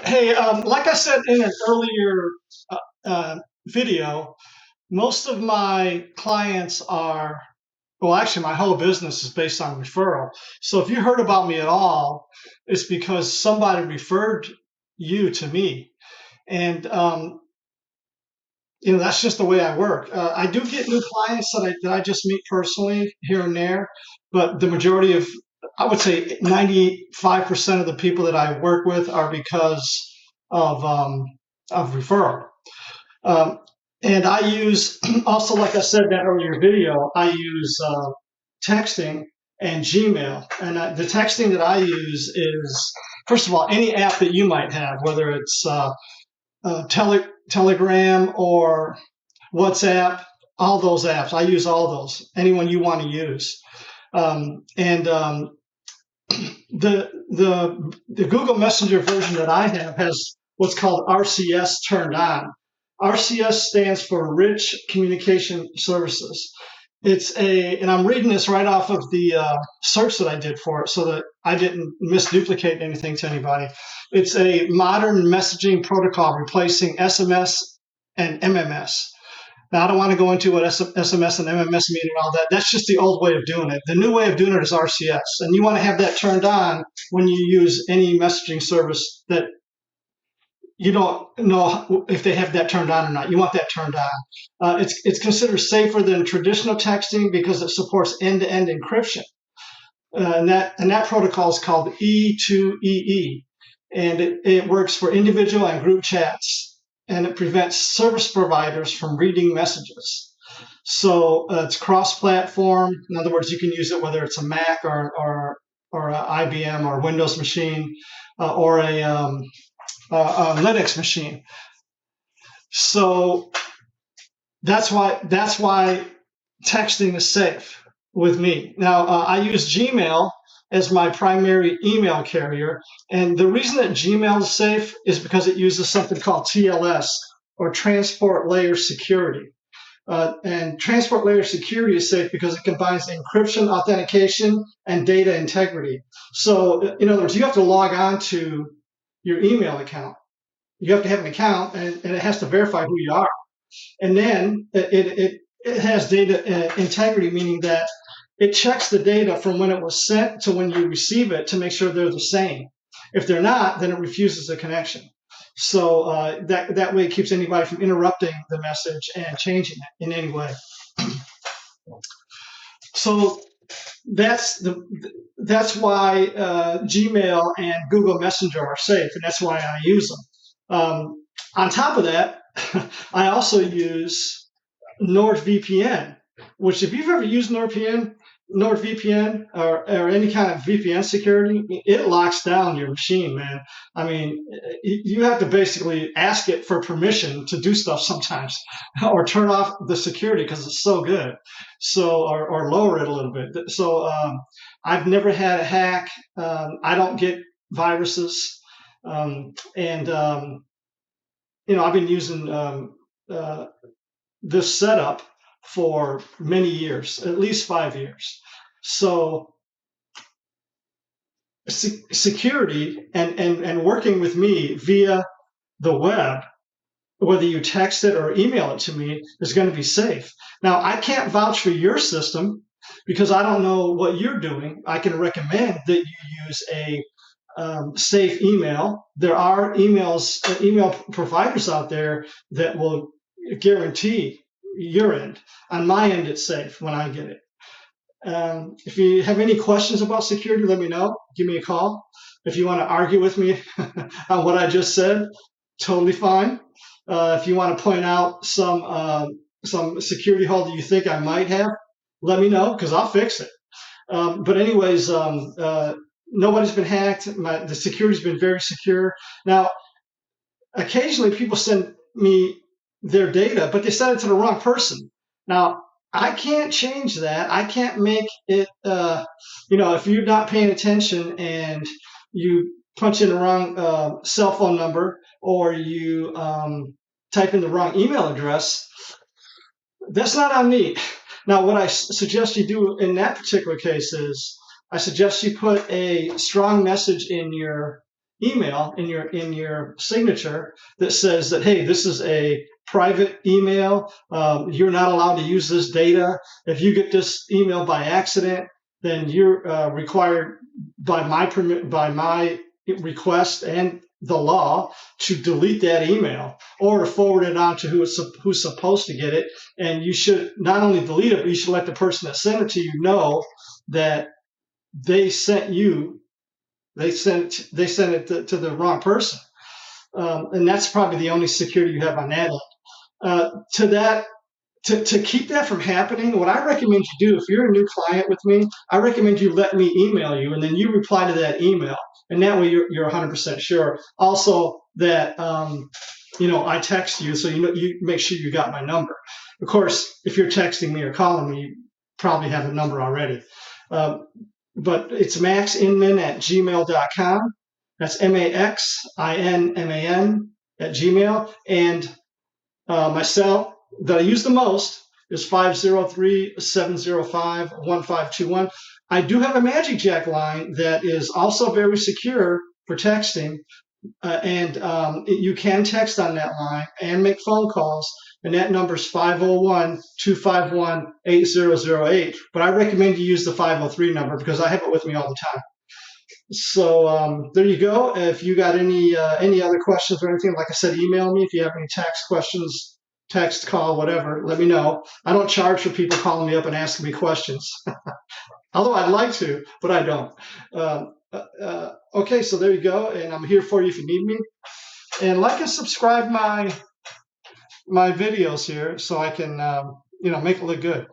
Hey, like I said in an earlier video, most of my clients are, well, actually, my whole business is based on referral. So if you heard about me at all, it's because somebody referred you to me. And, that's just the way I work. I do get new clients that I just meet personally here and there, but the majority of, I would say 95% of the people that I work with are because of, um, of referral. Um, and I use also, like I said in that earlier video, I use texting and Gmail. And the texting that I use is, first of all, any app that you might have, whether it's Telegram or WhatsApp, all those apps. I use all those, anyone you want to use. And the Google Messenger version that I have has what's called RCS turned on. RCS stands for Rich Communication Services. And I'm reading this right off of the search that I did for it so that I didn't misduplicate anything to anybody. It's a modern messaging protocol replacing SMS and MMS. Now, I don't want to go into what SMS and MMS mean and all that. That's just the old way of doing it. The new way of doing it is RCS. And you want to have that turned on when you use any messaging service that you don't know if they have that turned on or not. You want that turned on. It's considered safer than traditional texting because it supports end-to-end encryption. And that protocol is called E2EE. And it works for individual and group chats. And it prevents service providers from reading messages. So it's cross-platform. In other words, you can use it whether it's a Mac or an IBM or Windows machine or a Linux machine. So that's why texting is safe with me. Now I use Gmail as my primary email carrier, and the reason that Gmail is safe is because it uses something called TLS, or Transport Layer Security. And Transport Layer Security is safe because it combines encryption, authentication, and data integrity. So, in other words, you have to log on to your email account. You have to have an account, and it has to verify who you are. And then it has data integrity, meaning that it checks the data from when it was sent to when you receive it to make sure they're the same. If they're not, then it refuses the connection. So that way it keeps anybody from interrupting the message and changing it in any way. So that's why Gmail and Google Messenger are safe, and that's why I use them. On top of that, I also use NordVPN, which if you've ever used NordVPN or any kind of VPN security, it locks down your machine, man. I mean, you have to basically ask it for permission to do stuff sometimes, or turn off the security because it's so good. So, or lower it a little bit. So, I've never had a hack. I don't get viruses, and I've been using this setup for many years, at least 5 years. So security and working with me via the web, whether you text it or email it to me, is going to be safe. Now, I can't vouch for your system because I don't know what you're doing. I can recommend that you use a safe email. There are email providers out there that will guarantee your end. On my end, it's safe when I get it. If you have any questions about security, let me know. Give me a call. If you want to argue with me on what I just said, totally fine. If you want to point out some security hole that you think I might have, let me know because I'll fix it. But anyways, nobody's been hacked. The security's been very secure. Now, occasionally people send me their data, but they send it to the wrong person. Now, I can't change that. I can't make it, if you're not paying attention and you punch in the wrong cell phone number or you type in the wrong email address, that's not on me. Now, what I suggest you do in that particular case is I suggest you put a strong message in your email in your signature that says that, hey, this is a private email. You're not allowed to use this data. If you get this email by accident, then you're required by my request and the law to delete that email or to forward it on to who's supposed to get it. And you should not only delete it, but you should let the person that sent it to you know that they sent it to the wrong person. And that's probably the only security you have on that end. To keep that from happening, what I recommend you do, if you're a new client with me, I recommend you let me email you, and then you reply to that email, and that way you're 100% sure. Also, that I text you, so you make sure you got my number. Of course, if you're texting me or calling me, you probably have a number already. But it's maxinman@gmail.com. That's MAXINMAN at Gmail. And my cell that I use the most is 503-705-1521. I do have a Magic Jack line that is also very secure for texting. You can text on that line and make phone calls, and that number is 501-251-8008. But I recommend you use the 503 number because I have it with me all the time. So there you go. If you got any other questions or anything, like I said, email me. If you have any text questions, text, call, whatever, let me know. I don't charge for people calling me up and asking me questions, although I'd like to, but I don't. Okay, so there you go, and I'm here for you if you need me. And like and subscribe my videos here so I can make it look good.